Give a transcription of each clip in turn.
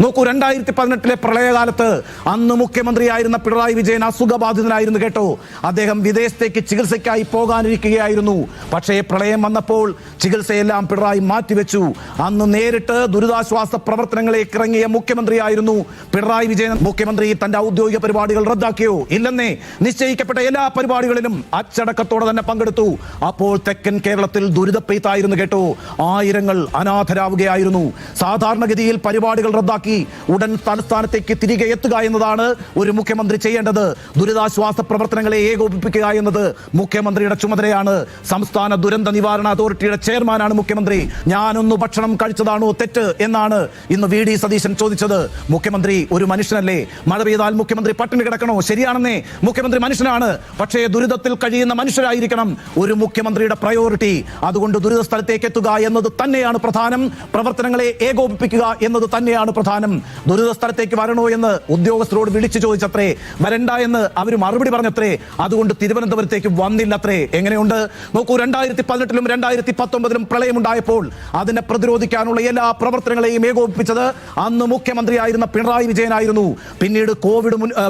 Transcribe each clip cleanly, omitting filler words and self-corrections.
നോക്കൂ, 2018 പ്രളയകാലത്ത് അന്ന് മുഖ്യമന്ത്രിയായിരുന്ന പിണറായി വിജയൻ അസുഖബാധിതനായിരുന്നു കേട്ടോ. അദ്ദേഹം വിദേശത്തേക്ക് ചികിത്സയ്ക്കായി പോകാനിരിക്കുകയായിരുന്നു. പക്ഷേ പ്രളയം വന്നപ്പോൾ ചികിത്സയെല്ലാം പിണറായി മാറ്റിവെച്ചു. അന്ന് നേരിട്ട് ദുരിതാശ്വാസ പ്രവർത്തനങ്ങളിലേക്ക് ഇറങ്ങിയ മുഖ്യമന്ത്രിയായിരുന്നു പിണറായി വിജയൻ. മുഖ്യമന്ത്രി തന്റെ ഔദ്യോഗിക പരിപാടികൾ റദ്ദാക്കിയോ? ഇല്ലെന്നേ. നിശ്ചയിക്കപ്പെട്ട എല്ലാ പരിപാടികളിലും അച്ചടക്കത്തോടെ തന്നെ പങ്കെടുത്തു. അപ്പോൾ തെക്കൻ കേരളത്തിൽ ദുരിതപ്പെയ്ത്തായിരുന്നു കേട്ടോ. ആയിരങ്ങൾ അനാഥരാവുകയായിരുന്നു. സാധാരണഗതിയിൽ പരിപാടികൾ റദ്ദാക്കി ഉടൻ തലസ്ഥാനത്തേക്ക് തിരികെ എത്തുക എന്നതാണ് ഒരു മുഖ്യമന്ത്രി ചെയ്യേണ്ടത്. ദുരിതാശ്വാസ പ്രവർത്തനങ്ങളെ ഏകോപിപ്പിക്കുക എന്നത് മുഖ്യമന്ത്രിയുടെ ചുമതലയാണ്. സംസ്ഥാന ദുരന്ത നിവാരണ അതോറിറ്റിയുടെ ചെയർമാനാണ് മുഖ്യമന്ത്രി. ഞാനൊന്ന് ഭക്ഷണം കഴിച്ചതാണോ തെറ്റ് എന്നാണ് ഇന്ന് വി ഡി സതീശൻ ചോദിച്ചത്. മുഖ്യമന്ത്രി ഒരു മനുഷ്യനല്ലേ? മഴ പെയ്താൽ മുഖ്യമന്ത്രി പട്ടിണി കിടക്കണോ? ശരിയാണെന്നേ, മുഖ്യമന്ത്രി മനുഷ്യനാണ്. പക്ഷേ ദുരിതത്തിൽ കഴിയുന്ന മനുഷ്യരായിരിക്കണം ഒരു മുഖ്യമന്ത്രിയുടെ പ്രയോറിറ്റി. അതുകൊണ്ട് ദുരിത സ്ഥലത്തേക്ക് എത്തുക എന്നത് തന്നെയാണ് പ്രധാനം. പ്രവർത്തനങ്ങളെ ഏകോപിപ്പിക്കുക എന്നത് തന്നെയാണ് പ്രധാനം. ദുരിത സ്ഥലത്തേക്ക് വരണോ എന്ന് ഉദ്യോഗസ്ഥരോട് വിളിച്ചു ചോദിച്ചത്രേ. വരണ്ട എന്ന് അവർ മറുപടി പറഞ്ഞത്രേ. അതുകൊണ്ട് തിരുവനന്തപുരത്തേക്ക് വന്നില്ലത്രേ. എങ്ങനെയുണ്ട് നോക്കൂ, 2018-ലും 2019-ലും പ്രളയമുണ്ടായപ്പോൾ അതിനെ പ്രതിരോധിക്കാനുള്ള എല്ലാ പ്രവർത്തനങ്ങളെയും ഏകോപിപ്പിച്ചത് അന്ന് മുഖ്യമന്ത്രിയായിരുന്ന പിണറായി വിജയനായിരുന്നു. പിന്നീട്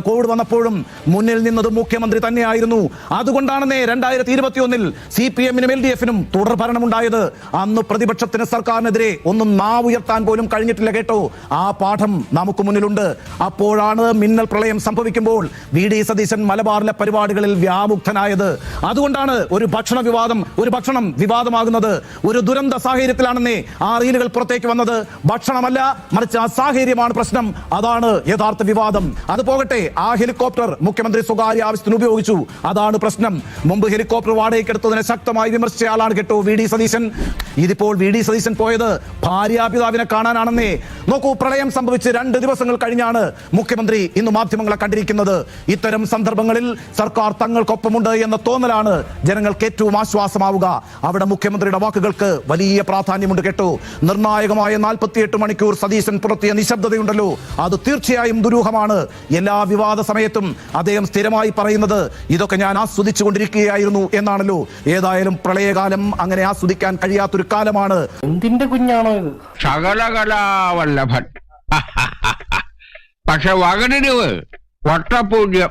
കോവിഡ് വന്നപ്പോഴും മുന്നിൽ നിന്നത് മുഖ്യമന്ത്രി തന്നെയായിരുന്നു. അതുകൊണ്ടാണെന്നേ 2021-ൽ CPM-നും LDF-നും തുടർ ഭരണമുണ്ടായത്. അന്ന് പ്രതിപക്ഷത്തിന് സർക്കാരിനെതിരെ ഒന്നും നാവുയർത്താൻ പോലും കഴിഞ്ഞിട്ടില്ല കേട്ടോ. ആ പാഠം നമുക്ക് മുന്നിലുണ്ട്. അപ്പോഴാണ് മിന്നൽ പ്രളയം സംഭവിക്കുമ്പോൾ വി ഡി സതീശൻ മലബാറിലെ പരിപാടികളിൽ വ്യാമുക്തനായത്. അതുകൊണ്ടാണ് ഒരു ഭക്ഷണം വിവാദമാകുന്നത്. ഒരു ദുരന്ത സാഹചര്യത്തിലാണെന്നേ ആ റീലുകൾ പുറത്തേക്ക് വന്നത്. ഭക്ഷണമല്ല, മറിച്ച് ആ സാഹചര്യമാണ് പ്രശ്നം. അതാണ് യഥാർത്ഥ വിവാദം. അത് പോകട്ടെ, ആ ഹെലികോപ്റ്റർ മുഖ്യമന്ത്രി സ്വകാര്യ ആവശ്യത്തിന് ഉപയോഗിച്ചു. അതാണ് പ്രശ്നം. മുമ്പ് ഹെലികോപ്റ്റർ വാടകയ്ക്കെടുത്തതിനെ ശക്തമായി വിമർശിച്ച ആളാണ് കേട്ടോ വി ഡി സതീശൻ. ഇതിപ്പോൾ വി ഡി സതീശൻ പോയത് ഭാര്യാപിതാവിനെ കാണാനാണെന്നേ. നോക്കൂ, പ്രളയം സംഭവിച്ച് 2 ദിവസങ്ങൾ കഴിഞ്ഞാണ് മുഖ്യമന്ത്രി ഇന്ന് മാധ്യമങ്ങളെ കണ്ടിരിക്കുന്നത്. ഇത്തരം സന്ദർഭങ്ങളിൽ സർക്കാർ തങ്ങൾക്കൊപ്പമുണ്ട് എന്ന തോന്നലാണ് ജനങ്ങൾക്ക് ഏറ്റവും ആശ്വാസമാവുക. അവിടെ മുഖ്യമന്ത്രിയുടെ വാക്കുകൾക്ക് വലിയ പ്രാധാന്യമുണ്ട് കേട്ടോ. നിർണായകമായ 48 മണിക്കൂർ സതീശൻ പുറത്തിയ നിശബ്ദതയുണ്ടല്ലോ, അത് തീർച്ചയായും ദുരൂഹമാണ്. എല്ലാ വിവാദ സമയത്തും അദ്ദേഹം സ്ഥിരമായി പറയുന്നത് ഇതൊക്കെ ഞാൻ ആസ്വദിച്ചു കൊണ്ടിരിക്കുകയായിരുന്നു എന്നാണല്ലോ. ഏതായാലും പ്രളയകാലം അങ്ങനെ ആസ്വദിക്കാൻ കഴിയാത്തൊരു കാലമാണ്. എന്തിന്റെ കുഞ്ഞാണോ ഇത്? സകലകലാവല്ലഭൻ. പക്ഷെ വകനിരിവ് വട്ടപൂജ്യം.